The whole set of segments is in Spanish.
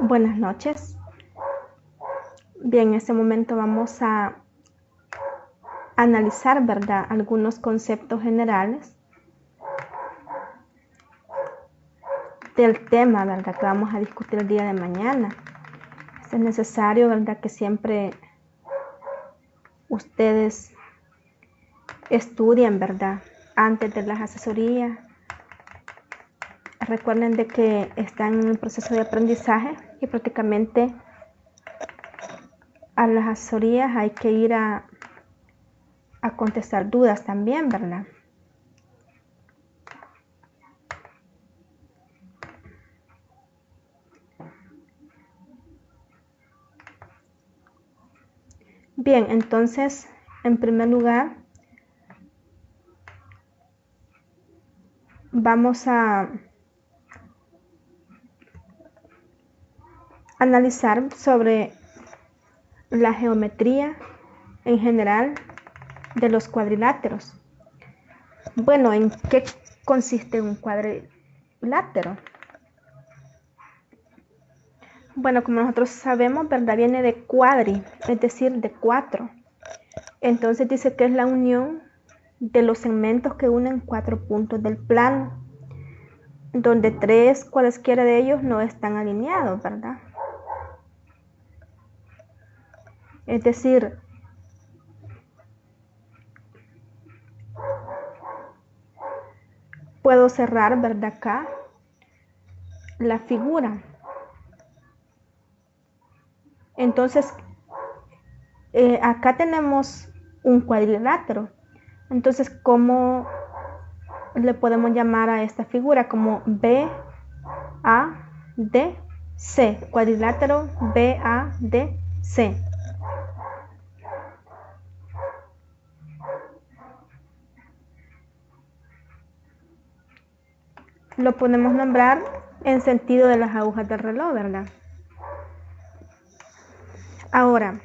Buenas noches. Bien, en este momento vamos a analizar, ¿verdad?, algunos conceptos generales del tema, ¿verdad?, que vamos a discutir el día de mañana. Es necesario, ¿verdad?, que siempre ustedes estudien, ¿verdad?, antes de las asesorías. Recuerden de que están en el proceso de aprendizaje y prácticamente a las asesorías hay que ir a contestar dudas también, ¿verdad? Bien, entonces, en primer lugar, vamos a analizar sobre la geometría en general de los cuadriláteros. Bueno, ¿en qué consiste un cuadrilátero? Bueno, como nosotros sabemos, ¿verdad?, viene de cuadri, es decir, de 4. Entonces dice que es la unión de los segmentos que unen 4 puntos del plano, donde 3 cualesquiera de ellos no están alineados, ¿verdad? Es decir, puedo cerrar, ¿verdad?, acá la figura. Entonces, acá tenemos un cuadrilátero. Entonces, ¿cómo le podemos llamar a esta figura? Como BADC, cuadrilátero BADC. Lo podemos nombrar en sentido de las agujas del reloj, ¿verdad? Ahora,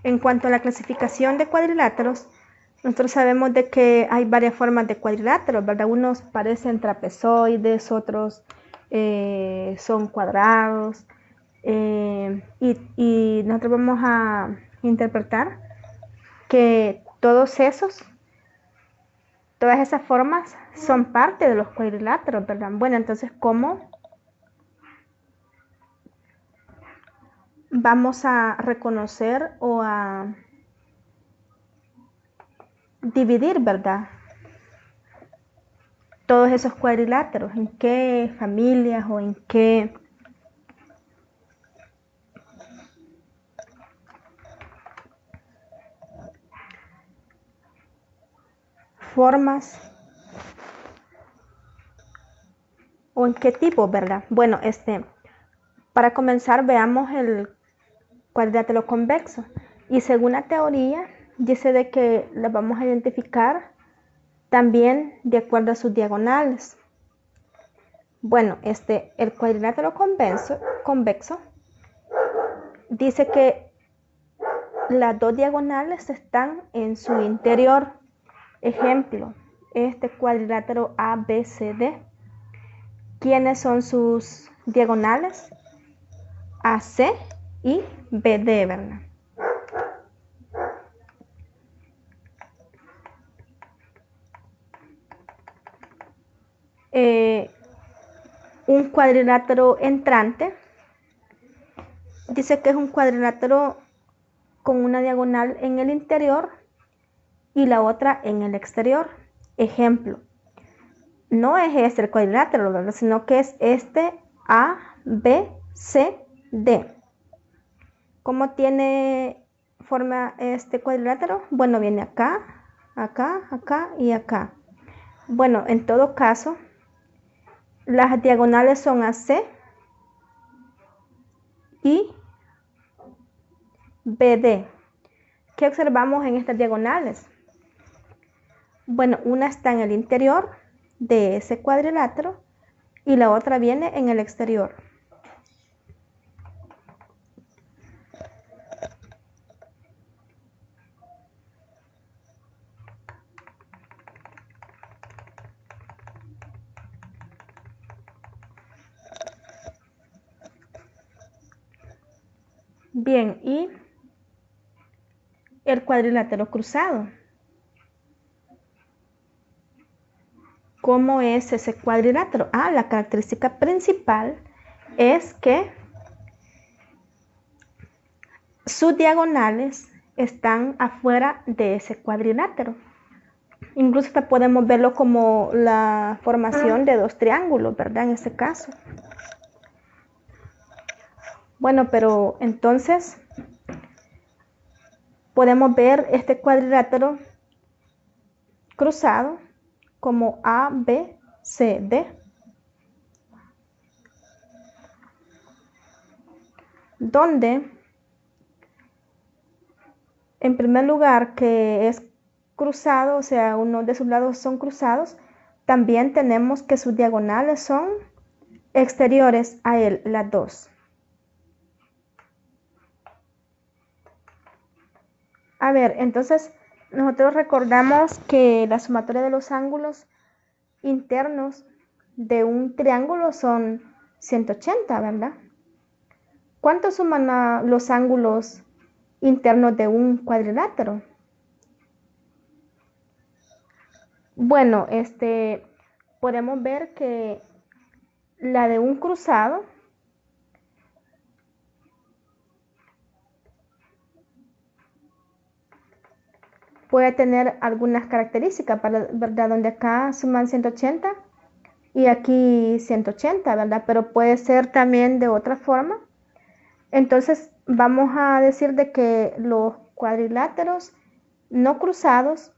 en cuanto a la clasificación de cuadriláteros, nosotros sabemos de que hay varias formas de cuadriláteros, ¿verdad? Unos parecen trapezoides, otros son cuadrados, y nosotros vamos a interpretar que todas esas formas son parte de los cuadriláteros, ¿verdad? Bueno, entonces, ¿cómo vamos a reconocer o a dividir, ¿verdad?, todos esos cuadriláteros? ¿En qué familias o en qué formas o en qué tipo, ¿verdad? Bueno, para comenzar veamos el cuadrilátero convexo, y según la teoría dice de que las vamos a identificar también de acuerdo a sus diagonales. Bueno, el cuadrilátero convexo dice que las dos diagonales están en su interior. Ejemplo, este cuadrilátero ABCD. ¿Quiénes son sus diagonales? AC y BD, ¿verdad? Un cuadrilátero entrante dice que es un cuadrilátero con una diagonal en el interior y la otra en el exterior. Ejemplo, no es este el cuadrilátero, ¿verdad?, sino que es este ABCD. ¿Cómo tiene forma este cuadrilátero? Bueno, viene acá, acá, acá y acá. Bueno, en todo caso, las diagonales son AC y BD. ¿Qué observamos en estas diagonales? Bueno, una está en el interior de ese cuadrilátero y la otra viene en el exterior. Bien, y el cuadrilátero cruzado. ¿Cómo es ese cuadrilátero? La característica principal es que sus diagonales están afuera de ese cuadrilátero. Incluso hasta podemos verlo como la formación de dos triángulos, ¿verdad? En este caso. Bueno, pero entonces podemos ver este cuadrilátero cruzado como A, B, C, D, donde en primer lugar que es cruzado, o sea, uno de sus lados son cruzados, también tenemos que sus diagonales son exteriores a él, las dos. A ver, entonces nosotros recordamos que la sumatoria de los ángulos internos de un triángulo son 180, ¿verdad? ¿Cuánto suman los ángulos internos de un cuadrilátero? Bueno, podemos ver que la de un cruzado puede tener algunas características, ¿verdad? Donde acá suman 180 y aquí 180, ¿verdad? Pero puede ser también de otra forma. Entonces vamos a decir de que los cuadriláteros no cruzados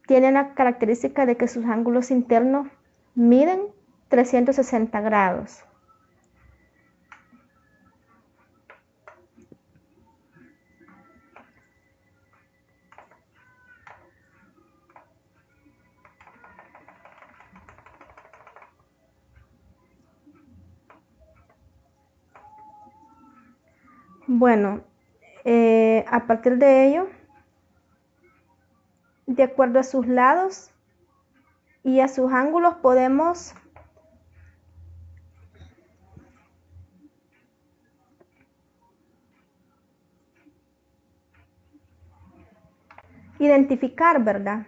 tienen la característica de que sus ángulos internos miden 360 grados. Bueno, a partir de ello, de acuerdo a sus lados y a sus ángulos, podemos identificar, ¿verdad?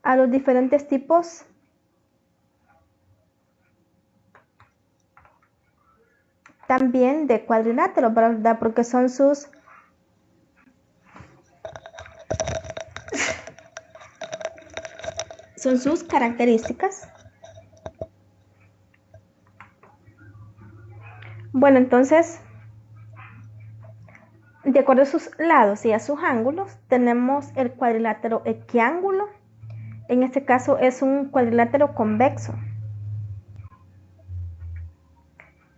A los diferentes tipos también de cuadrilátero, ¿verdad? Porque son sus características. Bueno, entonces, de acuerdo a sus lados y a sus ángulos, tenemos el cuadrilátero equiángulo. En este caso es un cuadrilátero convexo.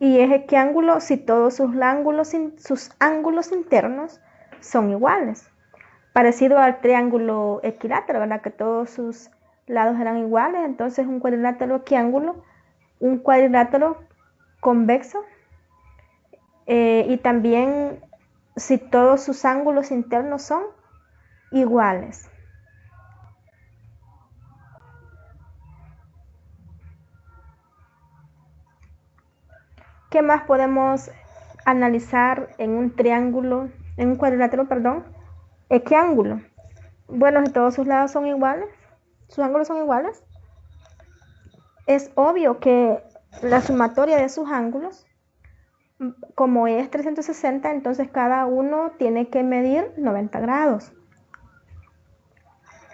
Y es equiángulo si todos sus ángulos internos son iguales. Parecido al triángulo equilátero, ¿verdad? Que todos sus lados eran iguales. Entonces un cuadrilátero equiángulo, un cuadrilátero convexo. Y también si todos sus ángulos internos son iguales. ¿Qué más podemos analizar en un cuadrilátero, perdón, equiángulo? Bueno, si todos sus lados son iguales, sus ángulos son iguales, es obvio que la sumatoria de sus ángulos, como es 360, entonces cada uno tiene que medir 90 grados.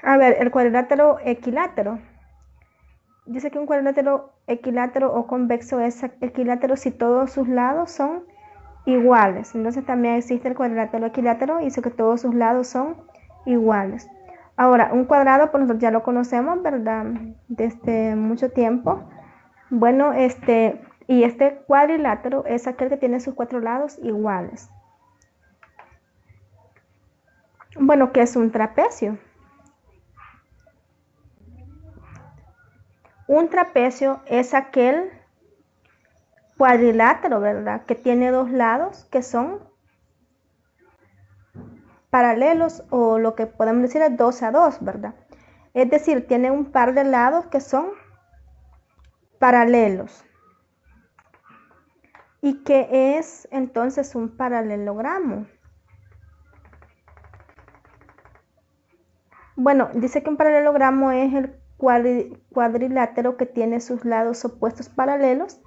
A ver, el cuadrilátero equilátero. Dice que un cuadrilátero equilátero o convexo es equilátero si todos sus lados son iguales. Entonces también existe el cuadrilátero equilátero y dice que todos sus lados son iguales. Ahora, un cuadrado, pues nosotros ya lo conocemos, ¿verdad? Desde mucho tiempo. Bueno, y este cuadrilátero es aquel que tiene sus cuatro lados iguales. Bueno, ¿qué es un trapecio? Un trapecio es aquel cuadrilátero, ¿verdad? Que tiene dos lados que son paralelos o lo que podemos decir es 2 a 2, ¿verdad? Es decir, tiene un par de lados que son paralelos. ¿Y qué es entonces un paralelogramo? Bueno, dice que un paralelogramo es el cuadrilátero que tiene sus lados opuestos paralelos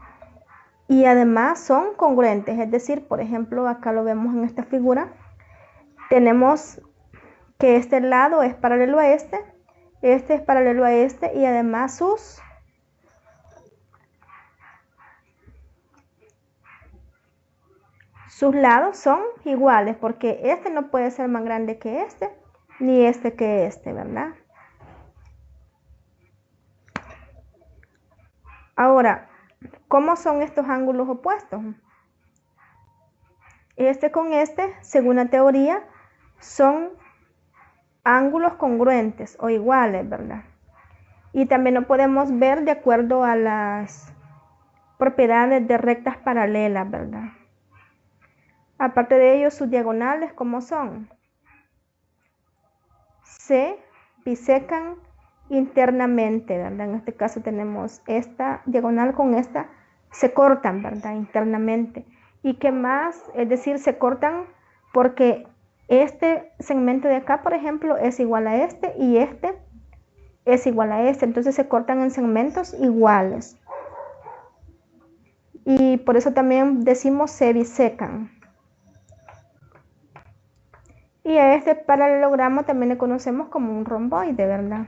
y además son congruentes. Es decir, por ejemplo, acá lo vemos en esta figura. Tenemos que este lado es paralelo a este es paralelo a este y además sus lados son iguales, porque este no puede ser más grande que este, ni este que este, ¿verdad? Ahora, ¿cómo son estos ángulos opuestos? Este con este, según la teoría, son ángulos congruentes o iguales, ¿verdad? Y también lo podemos ver de acuerdo a las propiedades de rectas paralelas, ¿verdad? Aparte de ello, sus diagonales, ¿cómo son? Se bisecan internamente, ¿verdad? En este caso tenemos esta diagonal con esta, se cortan, ¿verdad? Internamente. ¿Y qué más? Es decir, se cortan porque este segmento de acá, por ejemplo, es igual a este y este es igual a este. Entonces se cortan en segmentos iguales. Y por eso también decimos se bisecan. Y a este paralelogramo también le conocemos como un romboide, ¿verdad?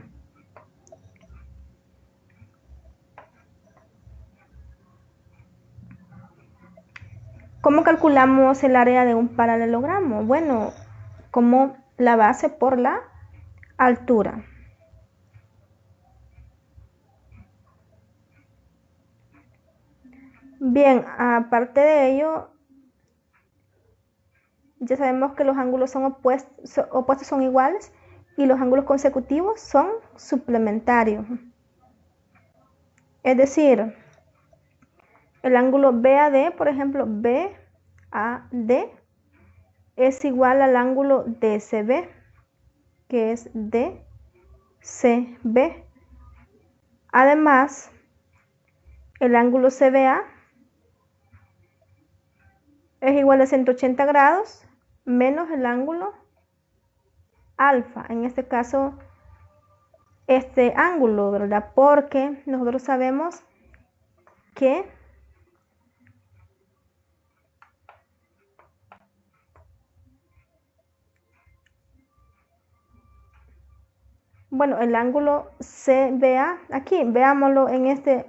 ¿Cómo calculamos el área de un paralelogramo? Bueno, como la base por la altura. Bien, aparte de ello, ya sabemos que los ángulos son opuestos son iguales y los ángulos consecutivos son suplementarios. Es decir, el ángulo BAD, por ejemplo, BAD es igual al ángulo DCB, que es DCB. Además, el ángulo CBA es igual a 180 grados menos el ángulo alfa. En este caso, este ángulo, ¿verdad? Porque nosotros sabemos que bueno, el ángulo CBA, aquí veámoslo en este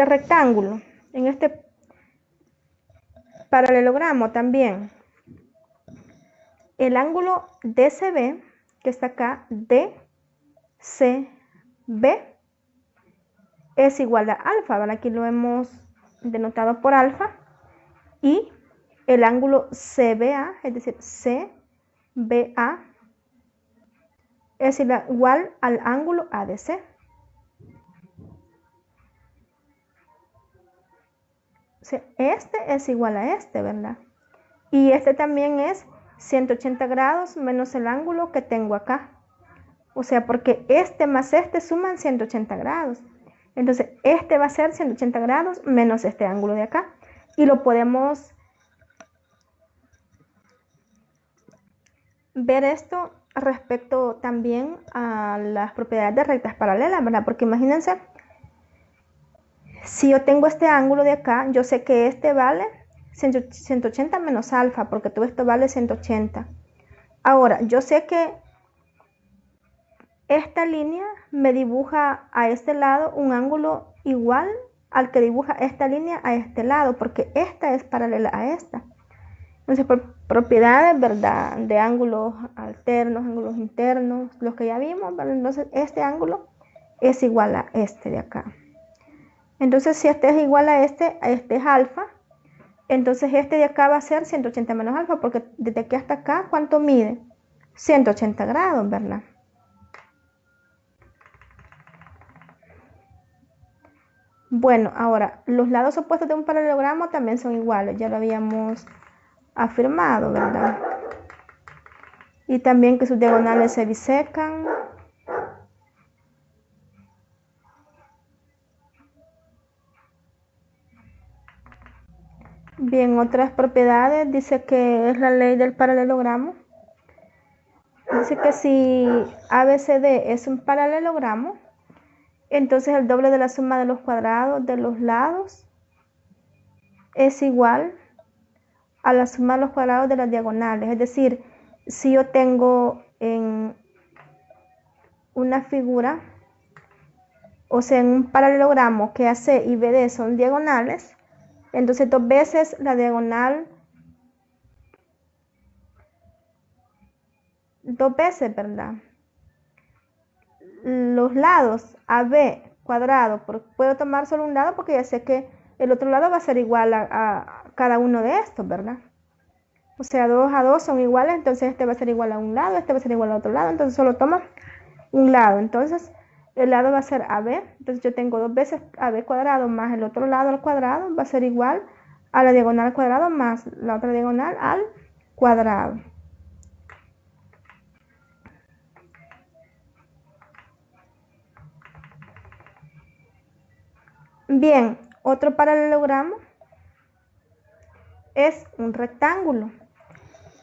rectángulo, en este paralelogramo también. El ángulo DCB, que está acá, DCB, es igual a alfa, ¿vale? Aquí lo hemos denotado por alfa. Y el ángulo CBA, es decir, CBA, es igual al ángulo ADC. O sea, este es igual a este, ¿verdad? Y este también es 180 grados menos el ángulo que tengo acá. O sea, porque este más este suman 180 grados. Entonces, este va a ser 180 grados menos este ángulo de acá. Y lo podemos ver esto respecto también a las propiedades de rectas paralelas, ¿verdad? Porque imagínense, si yo tengo este ángulo de acá, yo sé que este vale 180 menos alfa, porque todo esto vale 180. Ahora, yo sé que esta línea me dibuja a este lado un ángulo igual al que dibuja esta línea a este lado, porque esta es paralela a esta. Entonces, por propiedades, ¿verdad?, de ángulos alternos, ángulos internos, los que ya vimos, ¿verdad? Entonces este ángulo es igual a este de acá. Entonces, si este es igual a este es alfa, entonces este de acá va a ser 180 menos alfa, porque desde aquí hasta acá, ¿cuánto mide? 180 grados, ¿verdad? Bueno, ahora, los lados opuestos de un paralelogramo también son iguales, ya lo habíamos afirmado, ¿verdad? Y también que sus diagonales se bisecan. Bien, otras propiedades, dice que es la ley del paralelogramo. Dice que si ABCD es un paralelogramo, entonces el doble de la suma de los cuadrados de los lados es igual a la suma de los cuadrados de las diagonales. Es decir, si yo tengo en una figura, o sea, en un paralelogramo que AC y BD son diagonales, entonces dos veces la diagonal, dos veces, ¿verdad? Los lados AB cuadrado, puedo tomar solo un lado porque ya sé que el otro lado va a ser igual a cada uno de estos, ¿verdad? O sea, 2 a 2 son iguales, entonces este va a ser igual a un lado, este va a ser igual a otro lado, entonces solo toma un lado. Entonces el lado va a ser AB, entonces yo tengo dos veces AB cuadrado más el otro lado al cuadrado, va a ser igual a la diagonal al cuadrado más la otra diagonal al cuadrado. Bien, otro paralelogramo es un rectángulo,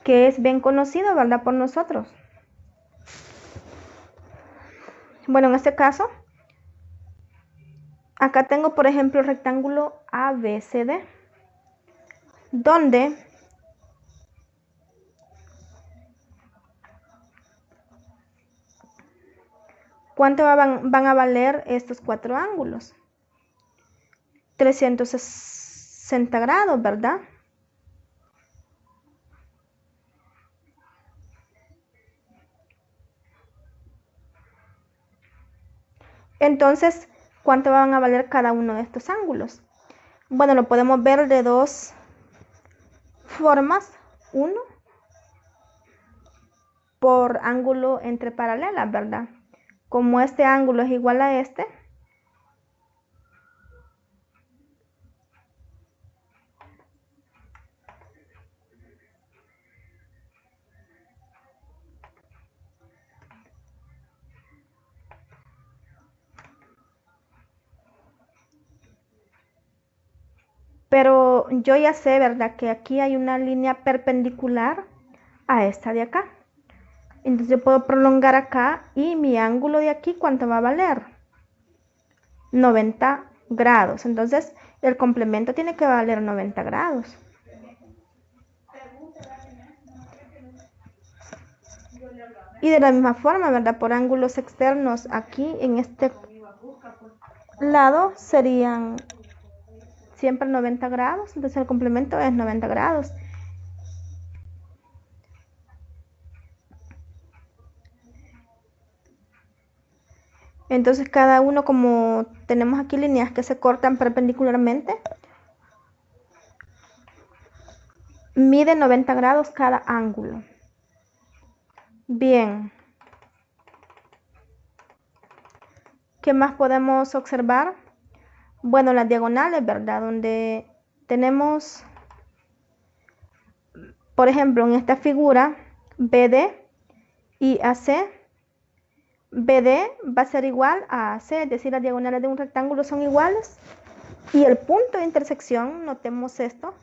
que es bien conocido, ¿verdad? Por nosotros. Bueno, en este caso, acá tengo, por ejemplo, el rectángulo ABCD, donde ¿cuánto van a valer estos cuatro ángulos? 360 grados, ¿verdad? Entonces, ¿cuánto van a valer cada uno de estos ángulos? Bueno, lo podemos ver de dos formas. Uno, por ángulo entre paralelas, ¿verdad? Como este ángulo es igual a este, pero yo ya sé, ¿verdad? Que aquí hay una línea perpendicular a esta de acá. Entonces yo puedo prolongar acá y mi ángulo de aquí, ¿cuánto va a valer? 90 grados. Entonces el complemento tiene que valer 90 grados. Y de la misma forma, ¿verdad? Por ángulos externos aquí en este lado serían siempre 90 grados. Entonces el complemento es 90 grados. Entonces cada uno, como tenemos aquí líneas que se cortan perpendicularmente, mide 90 grados cada ángulo. Bien. ¿Qué más podemos observar? Bueno, las diagonales, ¿verdad? Donde tenemos, por ejemplo, en esta figura, BD y AC. BD va a ser igual a AC, es decir, las diagonales de un rectángulo son iguales. Y el punto de intersección, notemos esto,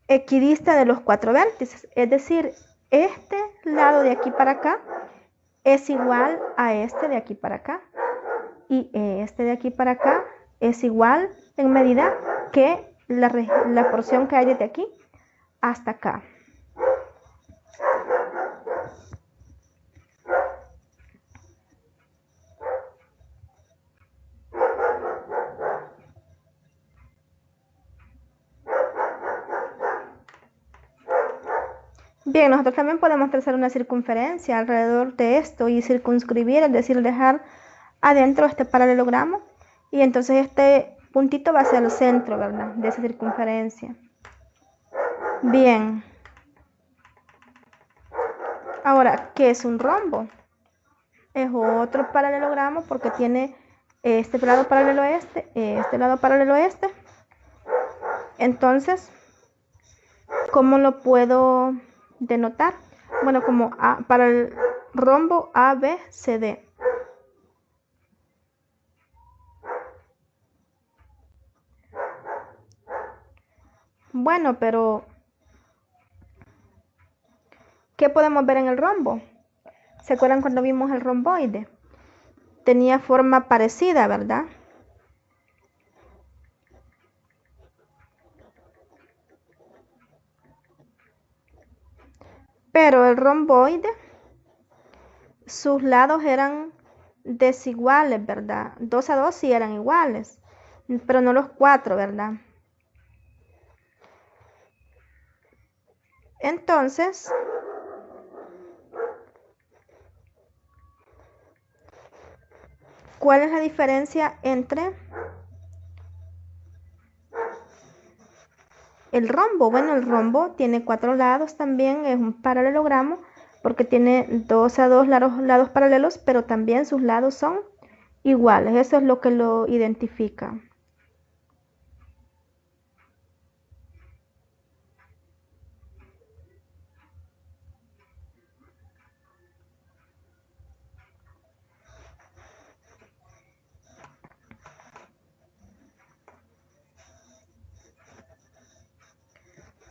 equidista de los cuatro vértices. Es decir, este lado de aquí para acá es igual a este de aquí para acá. Y este de aquí para acá es igual en medida que la porción que hay desde aquí hasta acá. Bien, nosotros también podemos trazar una circunferencia alrededor de esto y circunscribir, es decir, dejar adentro este paralelogramo. Y entonces este puntito va a ser el centro, ¿verdad? De esa circunferencia. Bien. Ahora, ¿qué es un rombo? Es otro paralelogramo porque tiene este lado paralelo a este lado paralelo a este. Entonces, ¿cómo lo puedo denotar? Bueno, como para el rombo ABCD. Bueno, pero ¿qué podemos ver en el rombo? ¿Se acuerdan cuando vimos el romboide? Tenía forma parecida, ¿verdad? Pero el romboide, sus lados eran desiguales, ¿verdad? 2 a 2 sí eran iguales, pero no los 4, ¿verdad? Entonces, ¿cuál es la diferencia entre el rombo? Bueno, el rombo tiene 4 lados también, es un paralelogramo, porque tiene 2 a 2 lados paralelos, pero también sus lados son iguales. Eso es lo que lo identifica.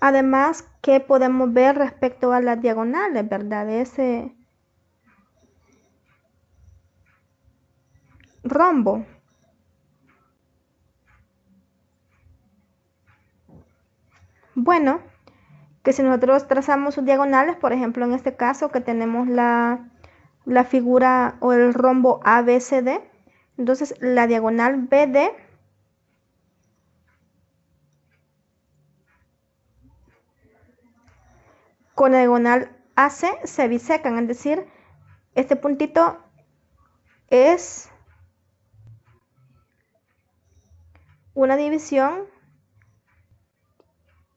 Además, ¿qué podemos ver respecto a las diagonales, verdad? De ese rombo. Bueno, que si nosotros trazamos sus diagonales, por ejemplo, en este caso que tenemos la figura o el rombo ABCD, entonces la diagonal BD con la diagonal AC se bisecan, es decir, este puntito es una división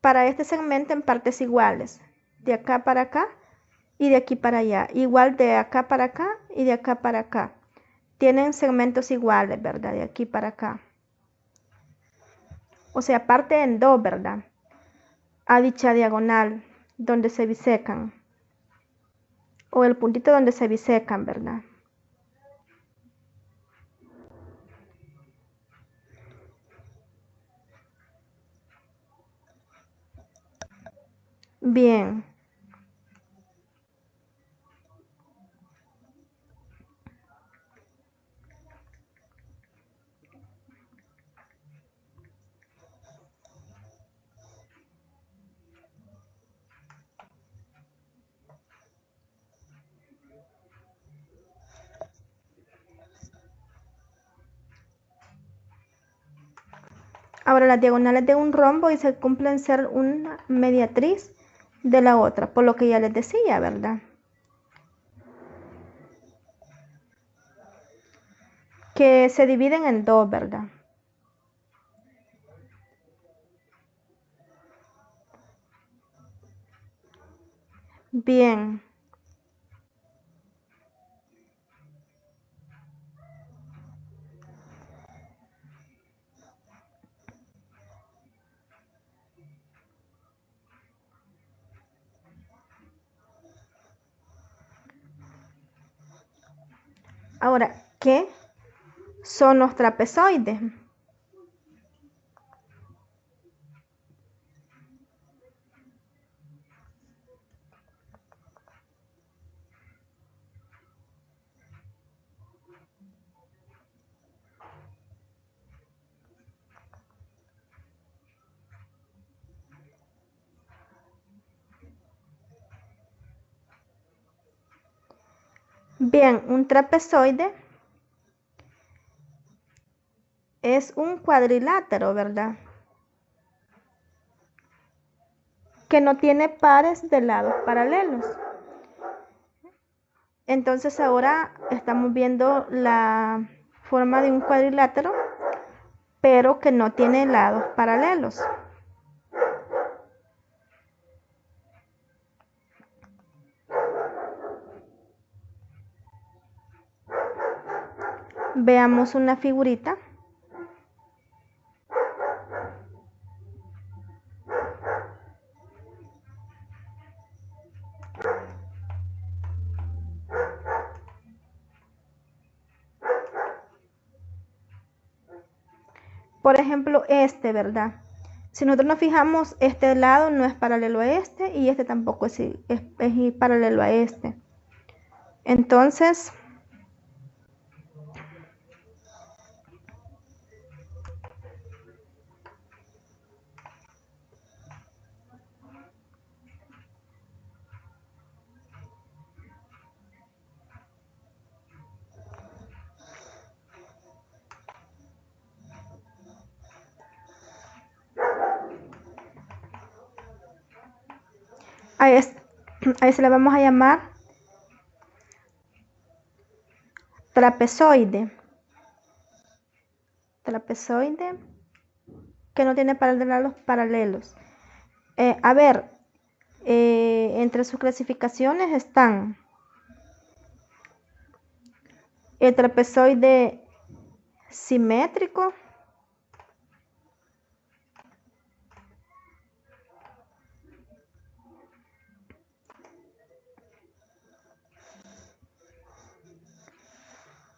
para este segmento en partes iguales, de acá para acá y de aquí para allá, igual de acá para acá y de acá para acá. Tienen segmentos iguales, ¿verdad? De aquí para acá. O sea, parte en dos, ¿verdad? A dicha diagonal donde se bisecan. O el puntito donde se bisecan, ¿verdad? Bien. Ahora las diagonales de un rombo y se cumplen ser una mediatriz de la otra, por lo que ya les decía, ¿verdad? Que se dividen en dos, ¿verdad? Bien. Ahora, ¿qué son los trapezoides? Bien, un trapezoide es un cuadrilátero, ¿verdad? Que no tiene pares de lados paralelos. Entonces ahora estamos viendo la forma de un cuadrilátero, pero que no tiene lados paralelos. Veamos una figurita. Por ejemplo, este, ¿verdad? Si nosotros nos fijamos, este lado no es paralelo a este y este tampoco es paralelo a este. Entonces, a ese le vamos a llamar trapezoide. Trapezoide que no tiene paralelos. A ver, entre sus clasificaciones están el trapezoide simétrico,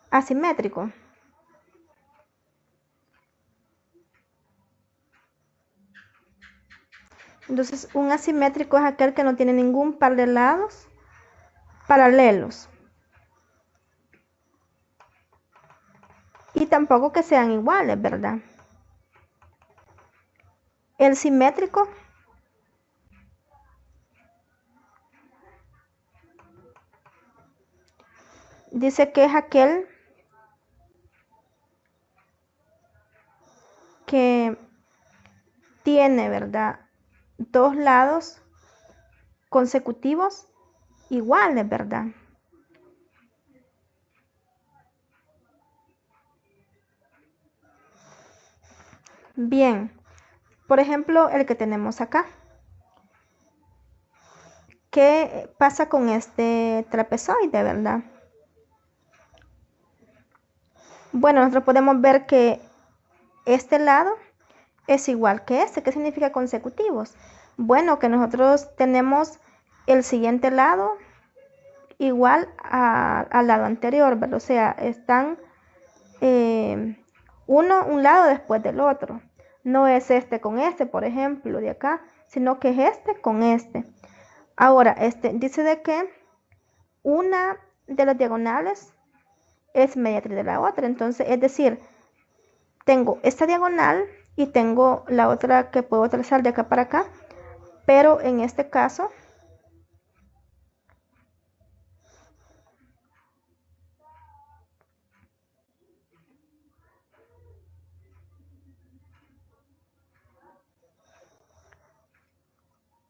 asimétrico. Entonces, un asimétrico es aquel que no tiene ningún par de lados paralelos. Y tampoco que sean iguales, ¿verdad? El simétrico dice que es aquel que tiene, ¿verdad?, dos lados consecutivos iguales, ¿verdad? Bien, por ejemplo, el que tenemos acá. ¿Qué pasa con este trapezoide, verdad? Bueno, nosotros podemos ver que este lado es igual que este. ¿Qué significa consecutivos? Bueno, que nosotros tenemos el siguiente lado igual al lado anterior, ¿verdad? O sea, están un lado después del otro. No es este con este, por ejemplo, de acá, sino que es este con este. Ahora, dice de que una de las diagonales es media de la otra. Entonces, es decir, tengo esta diagonal y tengo la otra que puedo trazar de acá para acá, pero en este caso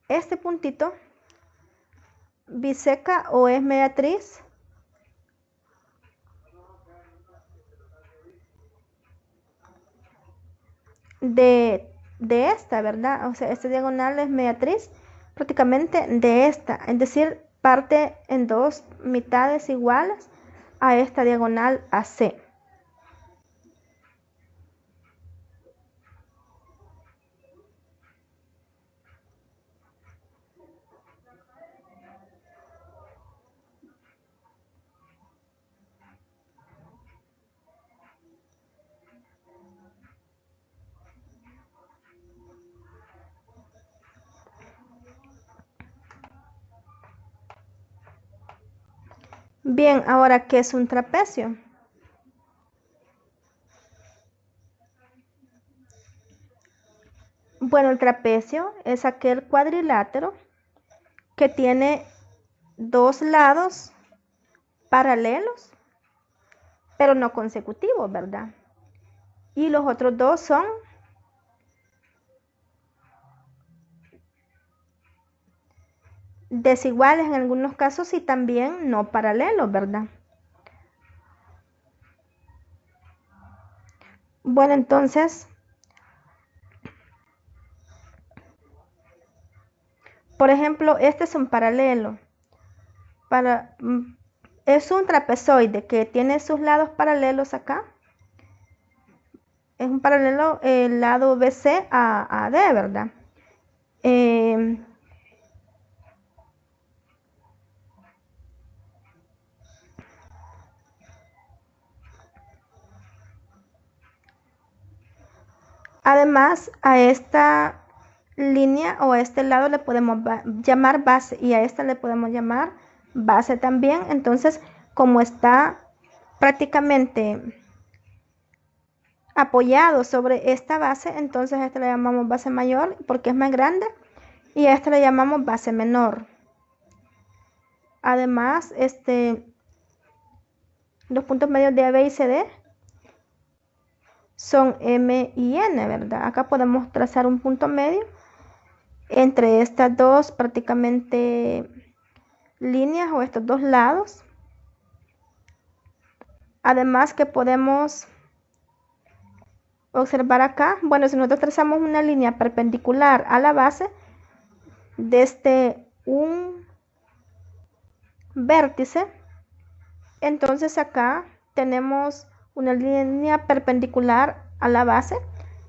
este puntito biseca o es mediatriz de esta, ¿verdad? O sea, esta diagonal es mediatriz prácticamente de esta, es decir, parte en dos mitades iguales a esta diagonal AC. Bien, ahora, ¿qué es un trapecio? Bueno, el trapecio es aquel cuadrilátero que tiene dos lados paralelos, pero no consecutivos, ¿verdad? Y los otros dos son desiguales en algunos casos y también no paralelos, ¿verdad? Bueno, entonces, por ejemplo, este es un paralelo. Es un trapezoide que tiene sus lados paralelos acá. Es un paralelo el lado BC a AD, ¿verdad? Además, a esta línea o a este lado le podemos llamar base y a esta le podemos llamar base también. Entonces, como está prácticamente apoyado sobre esta base, entonces a esta le llamamos base mayor porque es más grande y a esta le llamamos base menor. Además, los puntos medios de AB y CD son M y N, ¿verdad? Acá podemos trazar un punto medio entre estas dos prácticamente líneas o estos dos lados. Además que podemos observar acá, bueno, si nosotros trazamos una línea perpendicular a la base desde un vértice, entonces acá tenemos una línea perpendicular a la base,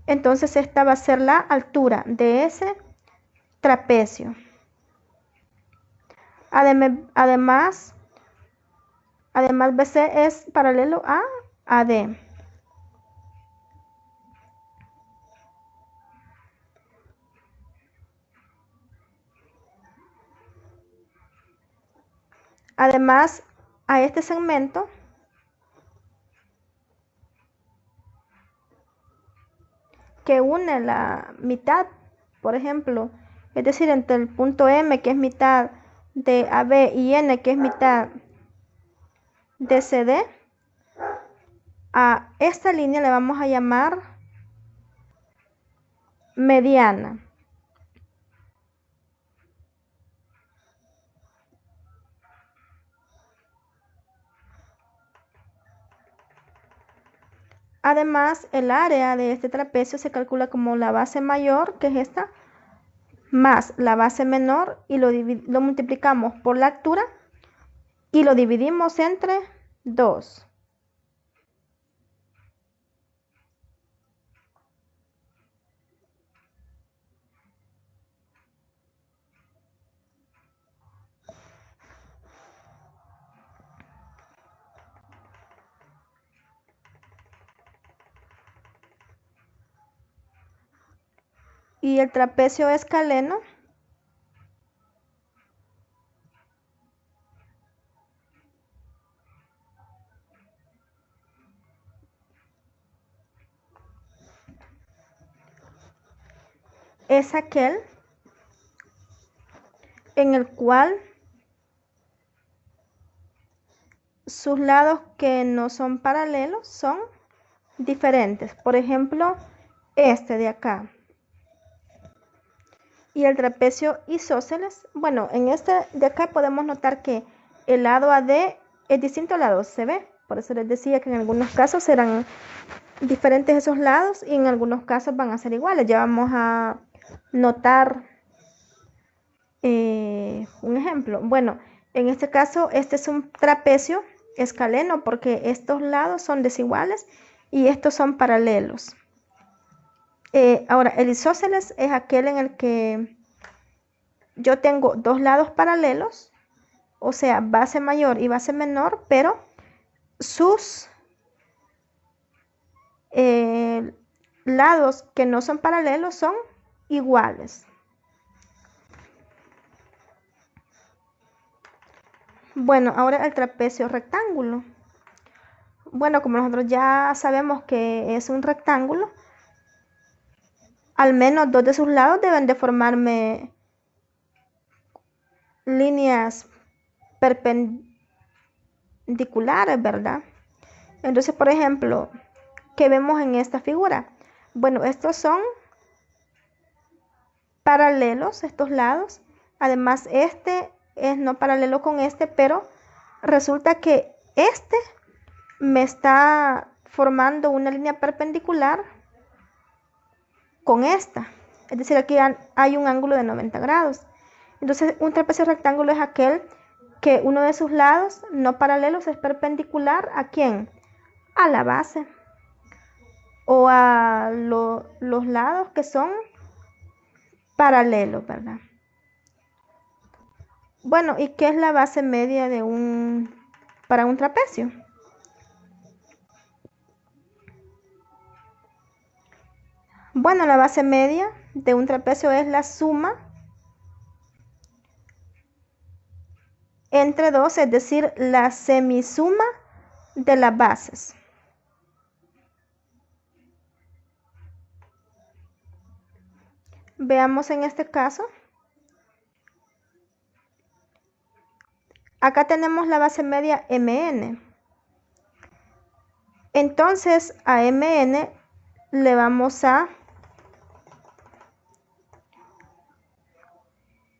entonces esta va a ser la altura de ese trapecio. Además, BC es paralelo a AD. Además, a este segmento que une la mitad, por ejemplo, es decir, entre el punto M, que es mitad de AB, y N, que es mitad de CD, a esta línea le vamos a llamar mediana. Además, el área de este trapecio se calcula como la base mayor, que es esta, más la base menor, y lo multiplicamos por la altura y lo dividimos entre 2. Y el trapecio escaleno es aquel en el cual sus lados que no son paralelos son diferentes. Por ejemplo, este de acá. Y el trapecio isósceles, bueno, en este de acá podemos notar que el lado AD es distinto al lado CB. Por eso les decía que en algunos casos serán diferentes esos lados y en algunos casos van a ser iguales. Ya vamos a notar un ejemplo. Bueno, en este caso este es un trapecio escaleno porque estos lados son desiguales y estos son paralelos. Ahora, el isósceles es aquel en el que yo tengo dos lados paralelos, o sea, base mayor y base menor, pero sus lados que no son paralelos son iguales. Bueno, ahora el trapecio rectángulo. Bueno, como nosotros ya sabemos que es un rectángulo, al menos dos de sus lados deben de formarme líneas perpendiculares, ¿verdad? Entonces, por ejemplo, ¿qué vemos en esta figura? Bueno, estos son paralelos, estos lados. Además, este es no paralelo con este, pero resulta que este me está formando una línea perpendicular con esta. Es decir, aquí hay un ángulo de 90 grados. Entonces, un trapecio rectángulo es aquel que uno de sus lados no paralelos es perpendicular ¿a quién? A la base. O a los lados que son paralelos, ¿verdad? Bueno, ¿y qué es la base media para un trapecio? Bueno, la base media de un trapecio es la suma entre dos, es decir, la semisuma de las bases. Veamos en este caso. Acá tenemos la base media mn. Entonces a mn le vamos a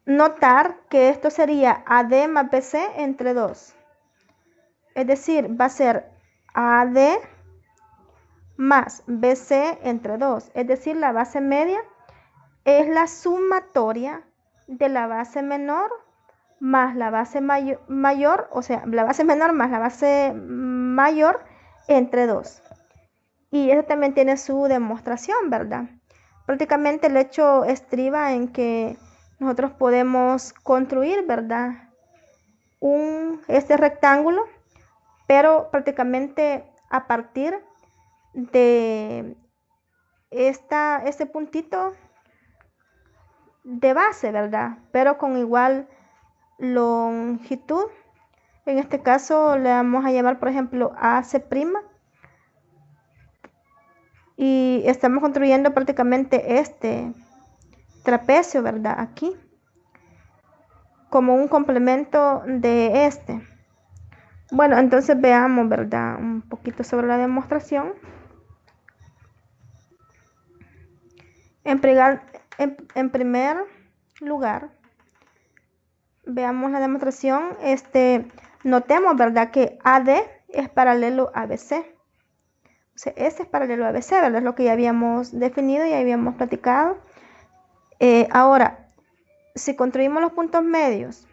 notar que esto sería AD más BC entre 2. Es decir, va a ser AD más BC entre 2. Es decir, la base media es la sumatoria de la base menor más la base mayor, o sea, la base menor más la base mayor entre 2. Y eso también tiene su demostración, ¿verdad? Prácticamente el hecho estriba en que nosotros podemos construir, ¿verdad? Este rectángulo, pero prácticamente a partir de este puntito de base, ¿verdad? Pero con igual longitud. En este caso le vamos a llamar, por ejemplo, AC'. Y estamos construyendo prácticamente este trapecio, ¿verdad? Aquí. Como un complemento de este. Bueno, entonces veamos, ¿verdad? Un poquito sobre la demostración. En primer lugar, veamos la demostración. Notemos, ¿verdad? Que AD es paralelo a BC. O sea, este es paralelo a BC, ¿verdad? Es lo que ya habíamos definido y ya habíamos platicado. Ahora, si construimos los puntos medios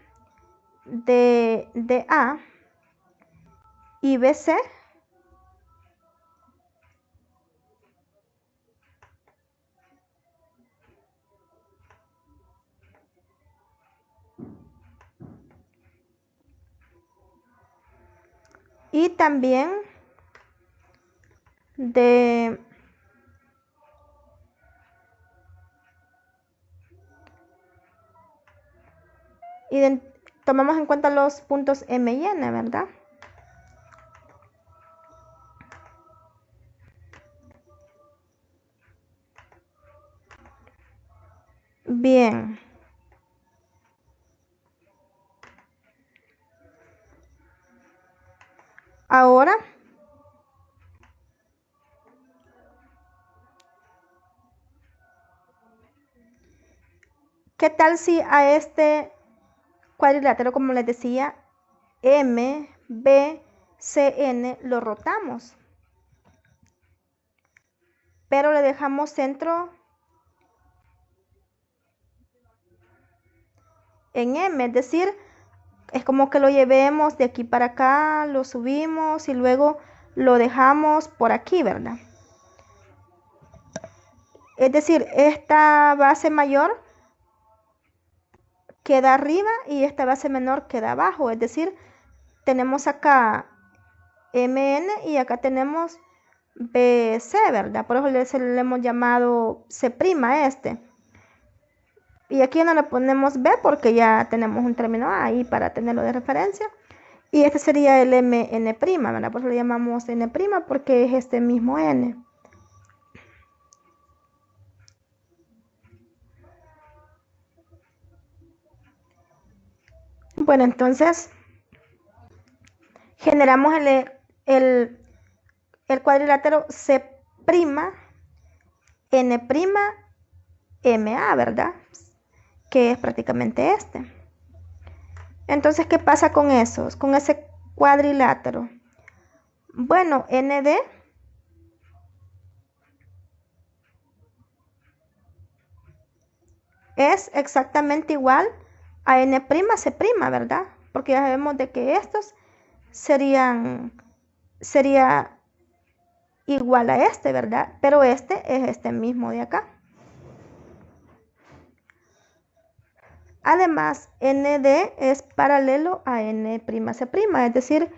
de A y BC, y también tomamos en cuenta los puntos M y N, ¿verdad? Bien. Ahora, ¿qué tal si a este cuadrilátero, como les decía, M, B, C, N, lo rotamos? Pero le dejamos centro en M, es decir, es como que lo llevemos de aquí para acá, lo subimos y luego lo dejamos por aquí, ¿verdad? Es decir, esta base mayor queda arriba y esta base menor queda abajo. Es decir, tenemos acá MN y acá tenemos BC, ¿verdad? Por eso le hemos llamado C' a este. Y aquí no le ponemos B porque ya tenemos un término A ahí para tenerlo de referencia. Y este sería el MN', ¿verdad? Por eso le llamamos N' porque es este mismo N. Bueno, entonces generamos el cuadrilátero C', N', MA, ¿verdad? Que es prácticamente este. Entonces, ¿qué pasa con esos? Con ese cuadrilátero. Bueno, ND es exactamente igual a N', C', ¿verdad? Porque ya sabemos de que estos sería igual a este, ¿verdad? Pero este es este mismo de acá. Además, ND es paralelo a N', C', es decir,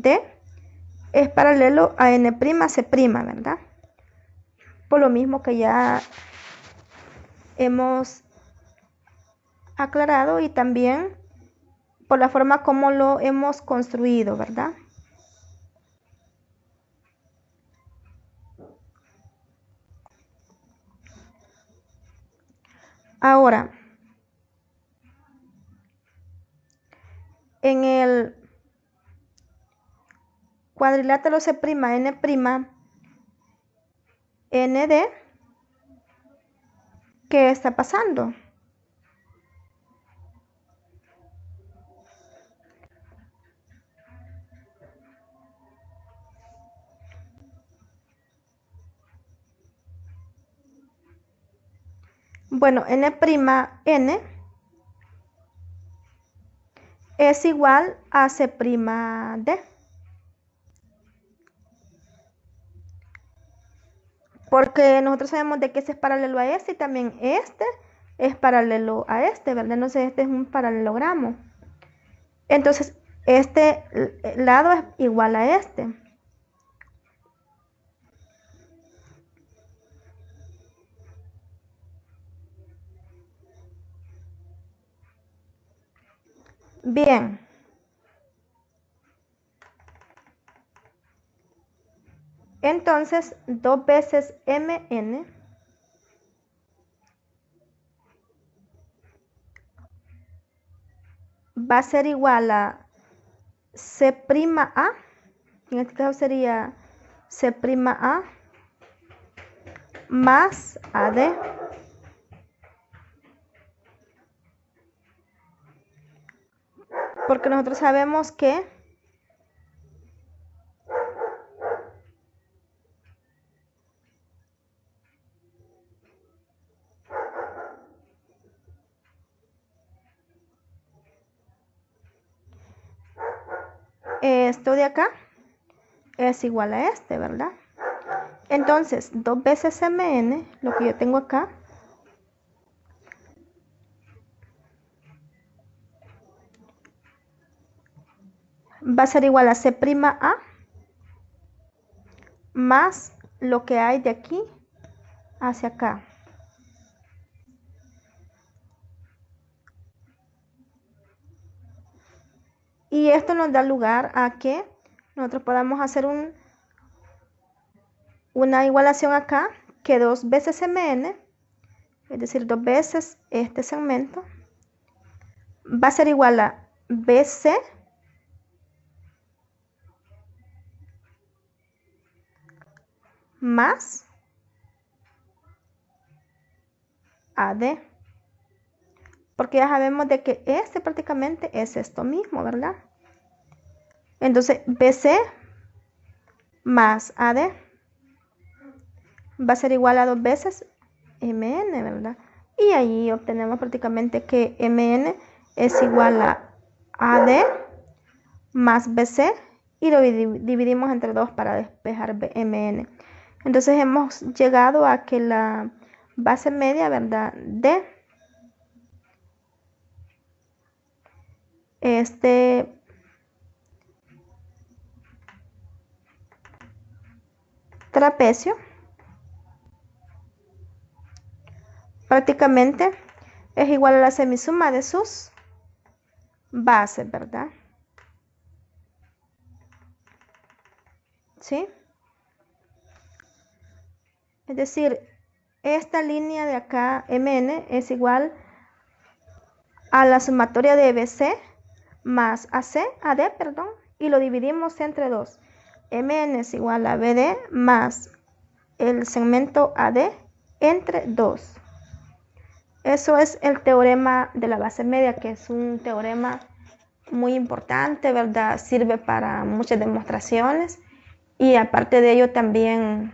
D es paralelo a N'C', ¿verdad? Por lo mismo que ya hemos aclarado y también por la forma como lo hemos construido, ¿verdad? Ahora, en el cuadrilátero C'N', ND, ¿qué está pasando? Bueno, N'N es igual a C'D. Porque nosotros sabemos de que ese es paralelo a este y también este es paralelo a este, ¿verdad? Entonces este es un paralelogramo. Entonces este lado es igual a este. Bien. Entonces 2 veces Mn va a ser igual a C'A, en este caso sería C'A más AD. Porque nosotros sabemos que esto de acá es igual a este, ¿verdad? Entonces, 2 veces Mn, lo que yo tengo acá, va a ser igual a C'A más lo que hay de aquí hacia acá. Y esto nos da lugar a que nosotros podamos hacer una igualación acá, que 2 veces Mn, es decir, 2 veces este segmento, va a ser igual a BC más AD. Porque ya sabemos de que este prácticamente es esto mismo, ¿verdad? Entonces, BC más AD va a ser igual a 2 veces Mn, ¿verdad? Y ahí obtenemos prácticamente que Mn es igual a AD más BC y lo dividimos entre 2 para despejar Mn. Entonces hemos llegado a que la base media, ¿verdad? De este trapecio prácticamente es igual a la semisuma de sus bases, ¿verdad? ¿Sí? Es decir, esta línea de acá, Mn, es igual a la sumatoria de BC más AD, perdón, y lo dividimos entre 2. Mn es igual a BD más el segmento AD entre 2. Eso es el teorema de la base media, que es un teorema muy importante, ¿verdad? Sirve para muchas demostraciones y aparte de ello también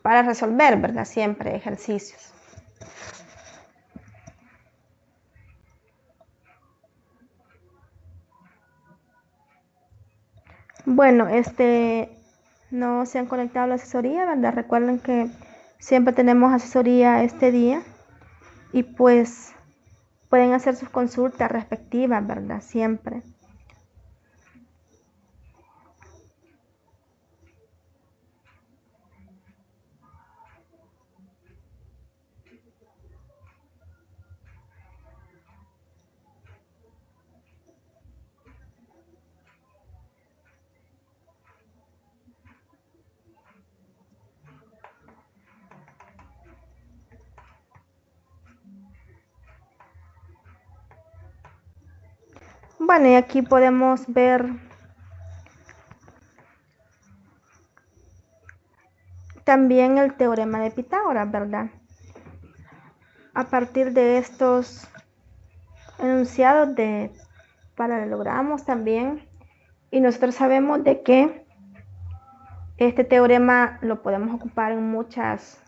para resolver, ¿verdad? Siempre ejercicios. Bueno, no se han conectado a la asesoría, ¿verdad? Recuerden que siempre tenemos asesoría este día y pues pueden hacer sus consultas respectivas, ¿verdad? Siempre. Bueno, y aquí podemos ver también el teorema de Pitágoras, ¿verdad? A partir de estos enunciados de paralelogramos también, y nosotros sabemos de que este teorema lo podemos ocupar en muchas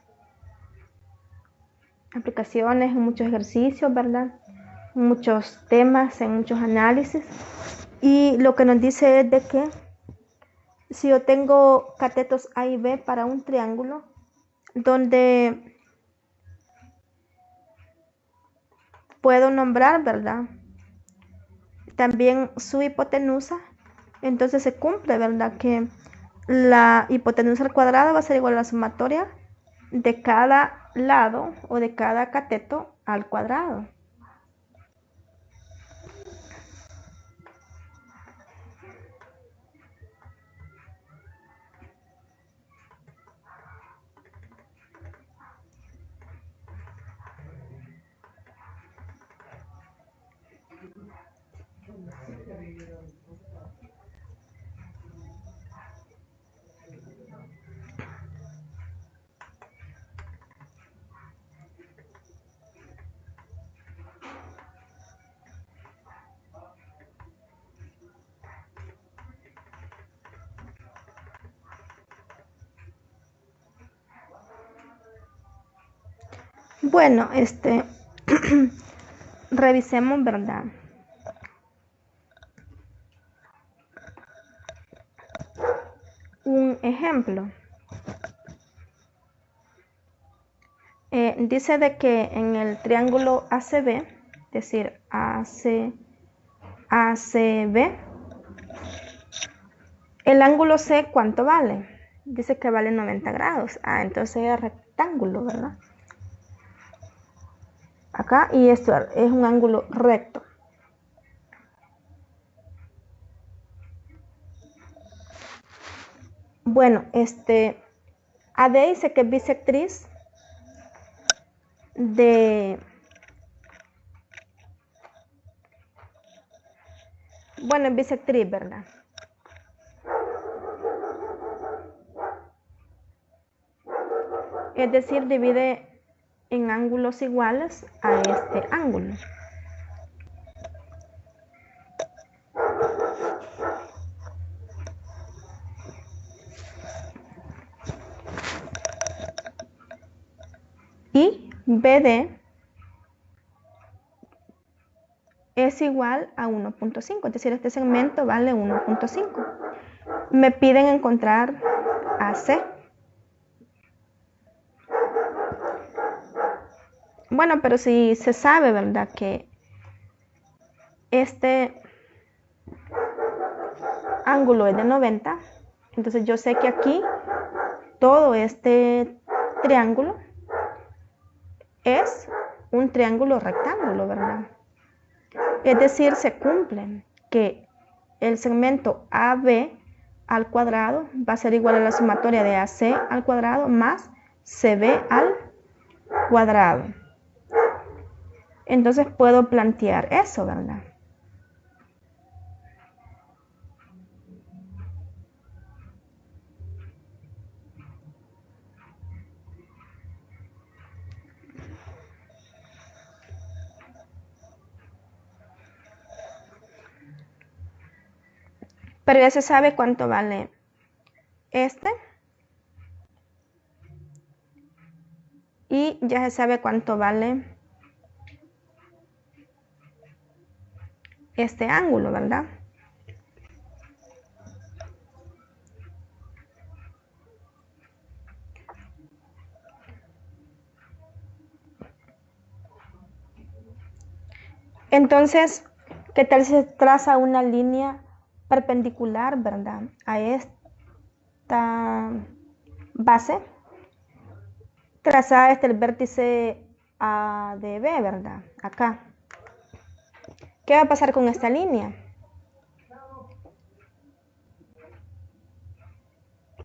aplicaciones, en muchos ejercicios, ¿verdad? En muchos temas, en muchos análisis. Y lo que nos dice es de que si yo tengo catetos A y B para un triángulo, donde puedo nombrar, ¿verdad?, también su hipotenusa, entonces se cumple, ¿verdad?, que la hipotenusa al cuadrado va a ser igual a la sumatoria de cada lado o de cada cateto al cuadrado. Bueno, revisemos, ¿verdad?, un ejemplo. Dice de que en el triángulo ACB, es decir, ACB, el ángulo C, ¿cuánto vale? Dice que vale 90 grados. Entonces es rectángulo, ¿verdad? Acá, y esto es un ángulo recto. Bueno, AD dice que es bisectriz de... Bueno, es bisectriz, ¿verdad? Es decir, divide en ángulos iguales a este ángulo. Y BD es igual a 1.5, es decir, este segmento vale 1.5. Me piden encontrar AC. Bueno, pero si se sabe, ¿verdad?, que este ángulo es de 90, entonces yo sé que aquí todo este triángulo es un triángulo rectángulo, ¿verdad? Es decir, se cumple que el segmento AB al cuadrado va a ser igual a la sumatoria de AC al cuadrado más CB al cuadrado. Entonces puedo plantear eso, ¿verdad? Pero ya se sabe cuánto vale y ya se sabe cuánto vale este ángulo, ¿verdad? Entonces, ¿qué tal si se traza una línea perpendicular, ¿verdad?, a esta base? Trazada el vértice ADB, ¿verdad? Acá. ¿Qué va a pasar con esta línea?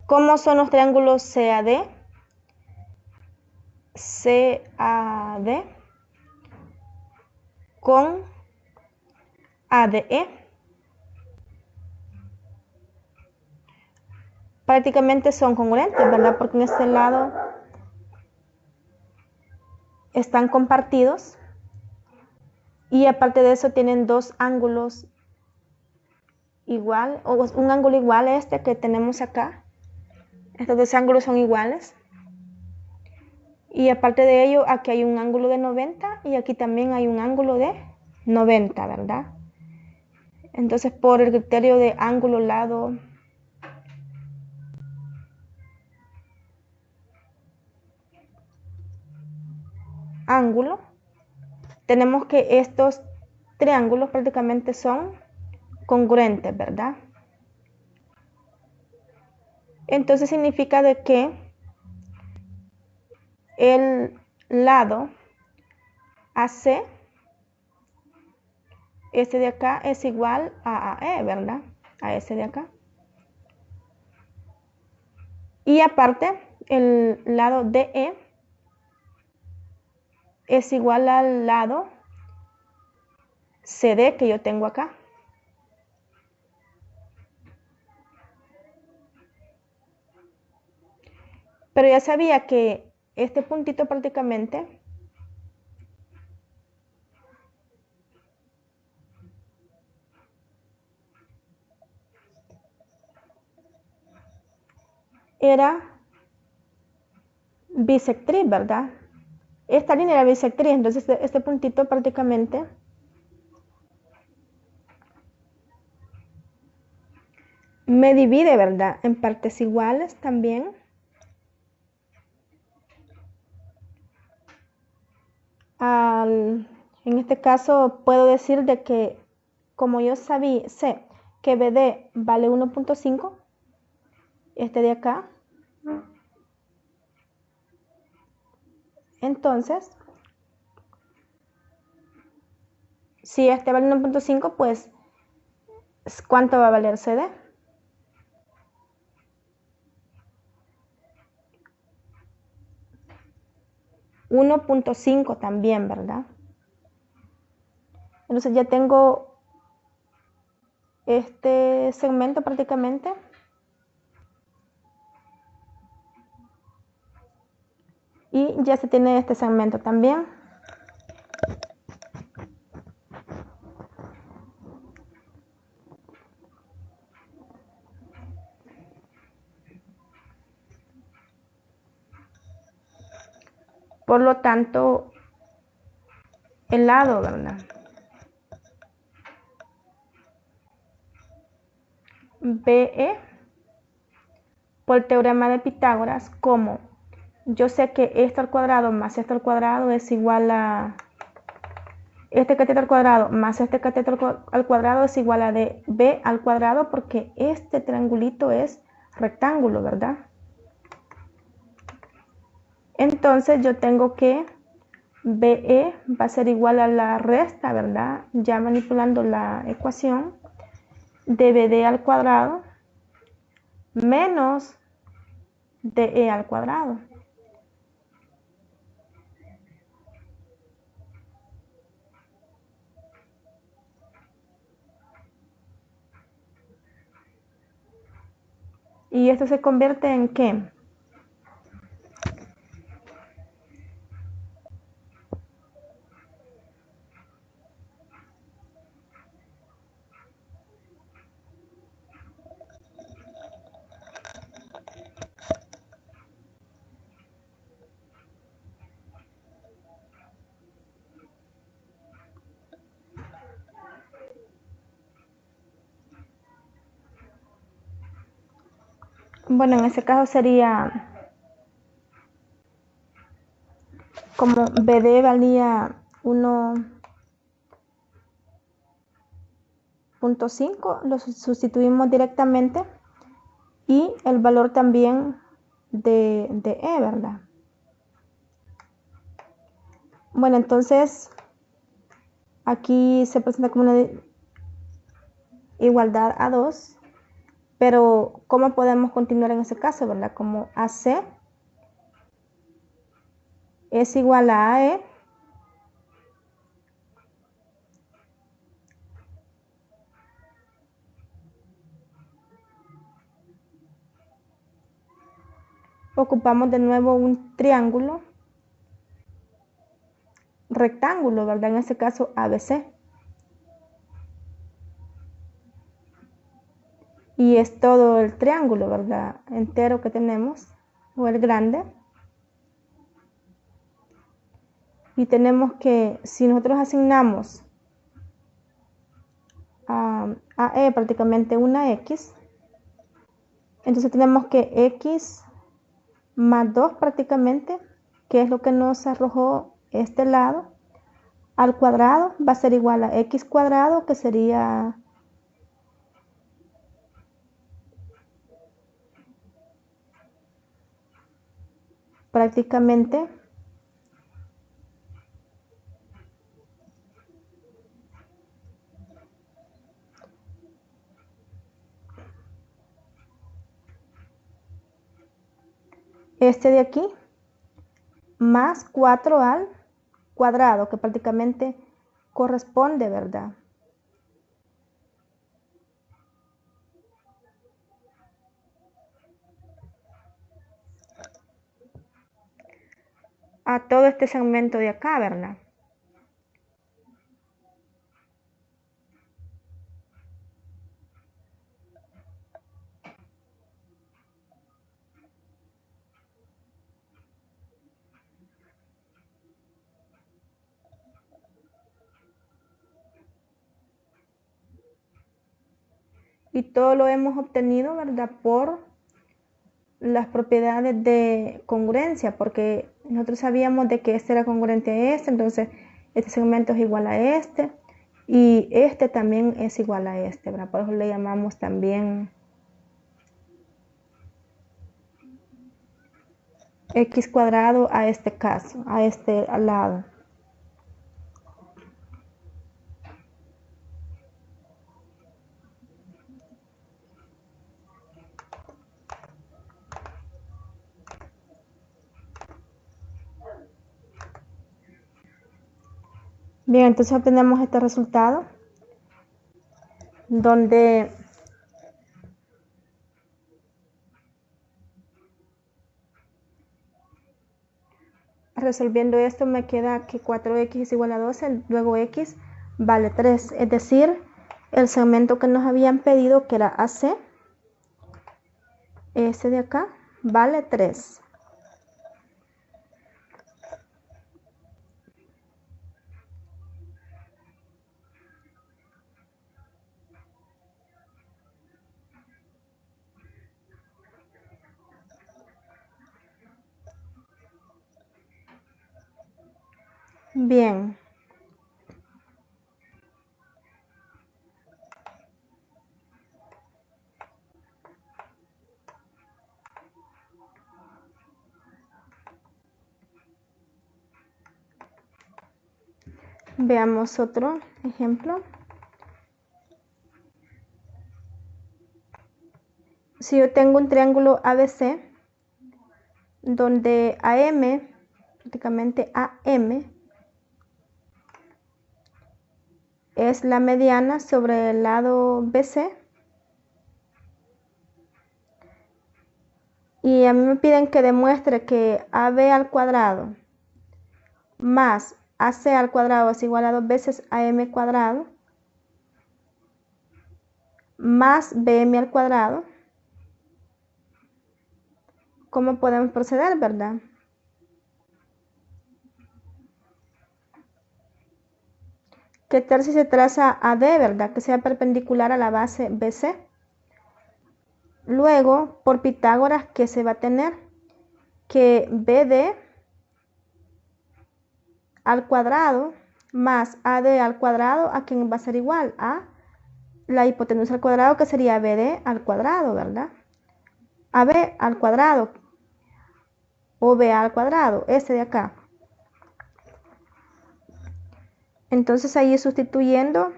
¿Cómo son los triángulos CAD? CAD con ADE. prácticamente son congruentes, ¿verdad? Porque en este lado están compartidos y aparte de eso tienen dos ángulos igual, o un ángulo igual a este que tenemos acá. Estos dos ángulos son iguales. Y aparte de ello, aquí hay un ángulo de 90 y aquí también hay un ángulo de 90, ¿verdad? Entonces, por el criterio de ángulo, lado, ángulo, tenemos que estos triángulos prácticamente son congruentes, ¿verdad? Entonces significa de que el lado AC, este de acá, es igual a AE, ¿verdad? A ese de acá. Y aparte, el lado DE es igual al lado CD que yo tengo acá. Pero ya sabía que este puntito prácticamente era bisectriz, ¿verdad? Esta línea era bisectriz, entonces este puntito prácticamente me divide, ¿verdad? En partes iguales también. En este caso puedo decir de que como yo sé que BD vale 1.5, este de acá, entonces si este vale 1.5, pues ¿cuánto va a valer CD? 1.5 también, ¿verdad? Entonces ya tengo este segmento prácticamente. Y ya se tiene este segmento también. Por lo tanto, el lado, ¿verdad? BE, por el teorema de Pitágoras, como yo sé que esto al cuadrado más esto al cuadrado es igual a este cateto al cuadrado más este cateto al cuadrado es igual a de B al cuadrado, porque este triangulito es rectángulo, ¿verdad? Entonces yo tengo que BE va a ser igual a la resta, ¿verdad? Ya manipulando la ecuación de BD al cuadrado menos DE al cuadrado. ¿Y esto se convierte en qué? Bueno, en ese caso sería como BD valía 1.5, lo sustituimos directamente y el valor también de E, ¿verdad? Bueno, entonces aquí se presenta como una igualdad a 2, pero ¿cómo podemos continuar en ese caso, verdad? Como AC es igual a AE ocupamos de nuevo un triángulo rectángulo, ¿verdad? En este caso ABC. Y es todo el triángulo, ¿verdad? Entero que tenemos, o el grande. Y tenemos que, si nosotros asignamos a E prácticamente una X, entonces tenemos que X más 2 prácticamente, que es lo que nos arrojó este lado, al cuadrado va a ser igual a X cuadrado, que sería prácticamente este de aquí, más 4 al cuadrado, que prácticamente corresponde, ¿verdad? A todo este segmento de acá, ¿verdad? Y todo lo hemos obtenido, ¿verdad? Por las propiedades de congruencia, porque nosotros sabíamos de que este era congruente a este, entonces este segmento es igual a este, y este también es igual a este, ¿verdad? Por eso le llamamos también X cuadrado a este caso, a este lado. Bien, entonces obtenemos este resultado, donde resolviendo esto me queda que 4x es igual a 12, luego x vale 3, es decir, el segmento que nos habían pedido, que era AC, este de acá, vale 3. Bien. Veamos otro ejemplo. Si yo tengo un triángulo ABC, donde AM, prácticamente AM, es la mediana sobre el lado BC, y a mí me piden que demuestre que AB al cuadrado más AC al cuadrado es igual a 2 veces AM cuadrado más BM al cuadrado. ¿Cómo podemos proceder, verdad? ¿Qué tal si se traza AD, verdad? Que sea perpendicular a la base BC. Luego, por Pitágoras, ¿qué se va a tener? Que BD al cuadrado más AD al cuadrado, ¿a quién va a ser igual? A la hipotenusa al cuadrado, que sería BD al cuadrado, ¿verdad? AB al cuadrado o BA al cuadrado, este de acá. Entonces ahí sustituyendo,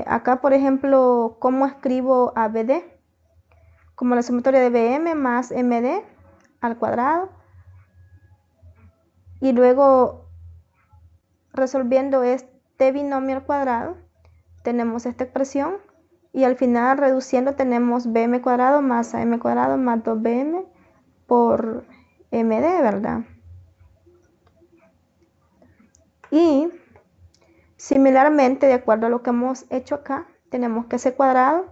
acá por ejemplo, ¿cómo escribo a BD? Como la sumatoria de BM más MD al cuadrado. Y luego resolviendo este binomio al cuadrado, tenemos esta expresión Y al final, reduciendo, tenemos bm cuadrado más am cuadrado más 2bm por md, ¿verdad? Y similarmente, de acuerdo a lo que hemos hecho acá, tenemos que c cuadrado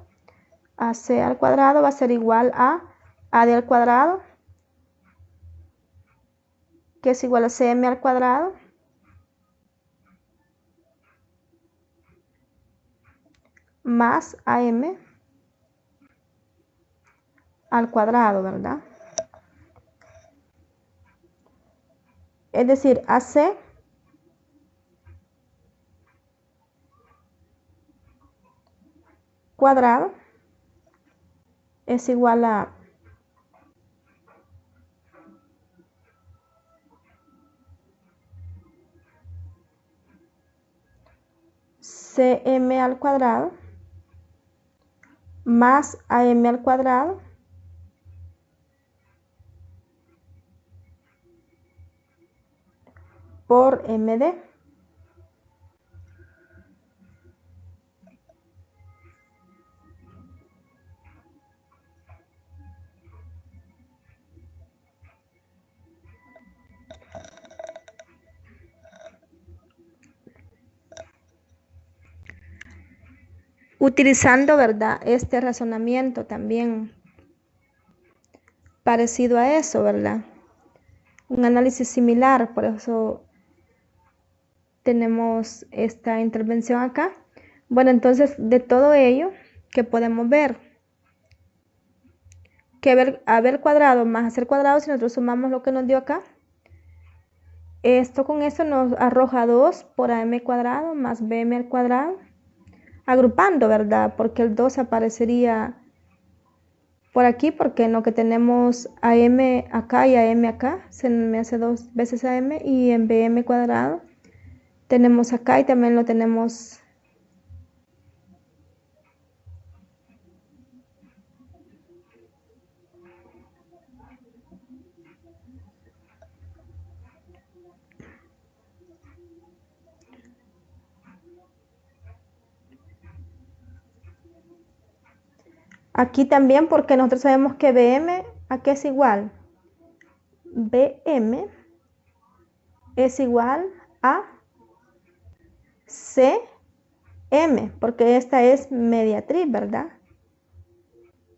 a c al cuadrado va a ser igual a d al cuadrado, que es igual a cm al cuadrado, más am al cuadrado, ¿verdad? Es decir, ac cuadrado es igual a cm al cuadrado más am al cuadrado por md. Utilizando, ¿verdad?, este razonamiento también parecido a eso, ¿verdad? Un análisis similar, por eso tenemos esta intervención acá. Bueno, entonces de todo ello, ¿qué podemos ver? Que a b al cuadrado más a c al cuadrado, si nosotros sumamos lo que nos dio acá, esto con esto nos arroja 2 por am cuadrado más bm al cuadrado, agrupando, ¿verdad? Porque el 2 aparecería por aquí, porque en lo que tenemos am acá y am acá, se me hace 2 veces am, y en bm cuadrado tenemos acá y también lo tenemos aquí también, porque nosotros sabemos que bm a qué es igual. bm es igual a cm, porque esta es mediatriz, ¿verdad?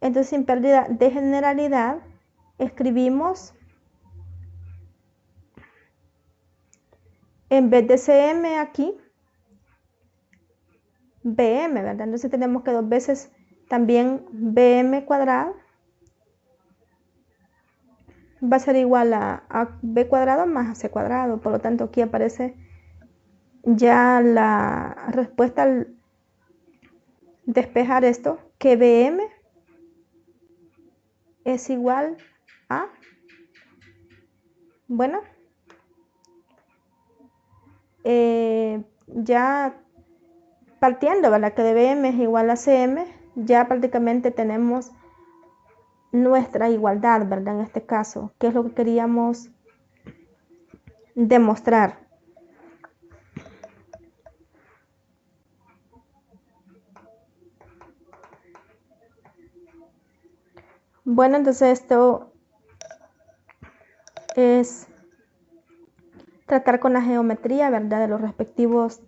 Entonces, sin pérdida de generalidad, escribimos, en vez de cm aquí, bm, ¿verdad? Entonces tenemos que 2 veces también bm cuadrado va a ser igual a b cuadrado más a c cuadrado. Por lo tanto, aquí aparece ya la respuesta al despejar esto, que bm es igual a, bueno, ya partiendo, ¿verdad?, que de bm es igual a cm, ya prácticamente tenemos nuestra igualdad, ¿verdad?, en este caso, que es lo que queríamos demostrar. Bueno, entonces esto es tratar con la geometría, ¿verdad?, de los respectivos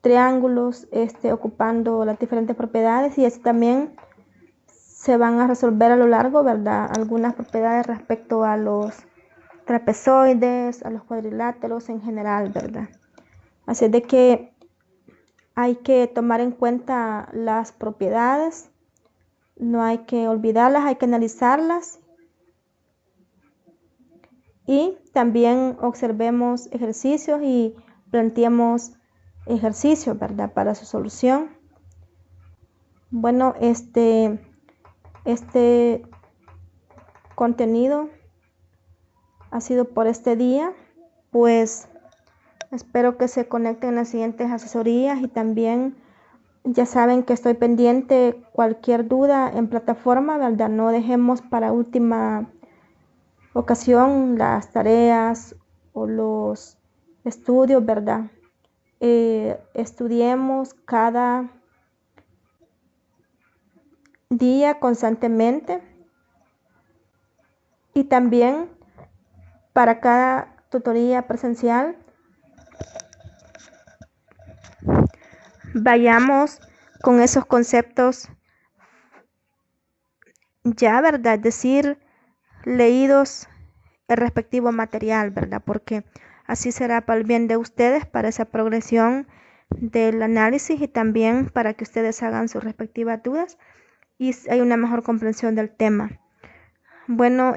triángulos, ocupando las diferentes propiedades, y así también se van a resolver a lo largo, ¿verdad?, algunas propiedades respecto a los trapezoides, a los cuadriláteros en general, ¿verdad? Así de que hay que tomar en cuenta las propiedades, no hay que olvidarlas, hay que analizarlas, y también observemos ejercicios y planteemos ejercicios, ¿verdad?, para su solución. Bueno, este contenido ha sido por este día, pues espero que se conecten en las siguientes asesorías, y también ya saben que estoy pendiente cualquier duda en plataforma, ¿verdad? No dejemos para última ocasión las tareas o los estudios, ¿verdad? Estudiemos cada día constantemente, y también para cada tutoría presencial vayamos con esos conceptos ya, ¿verdad? Es decir, leídos el respectivo material, ¿verdad? Porque así será para el bien de ustedes, para esa progresión del análisis y también para que ustedes hagan sus respectivas dudas y hay una mejor comprensión del tema. Bueno,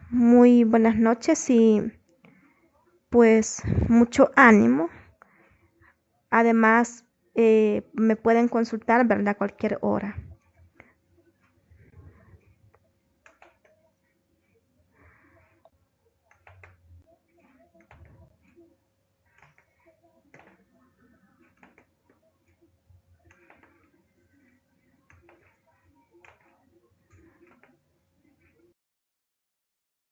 muy buenas noches y pues mucho ánimo. Además, me pueden consultar, ¿verdad? A cualquier hora.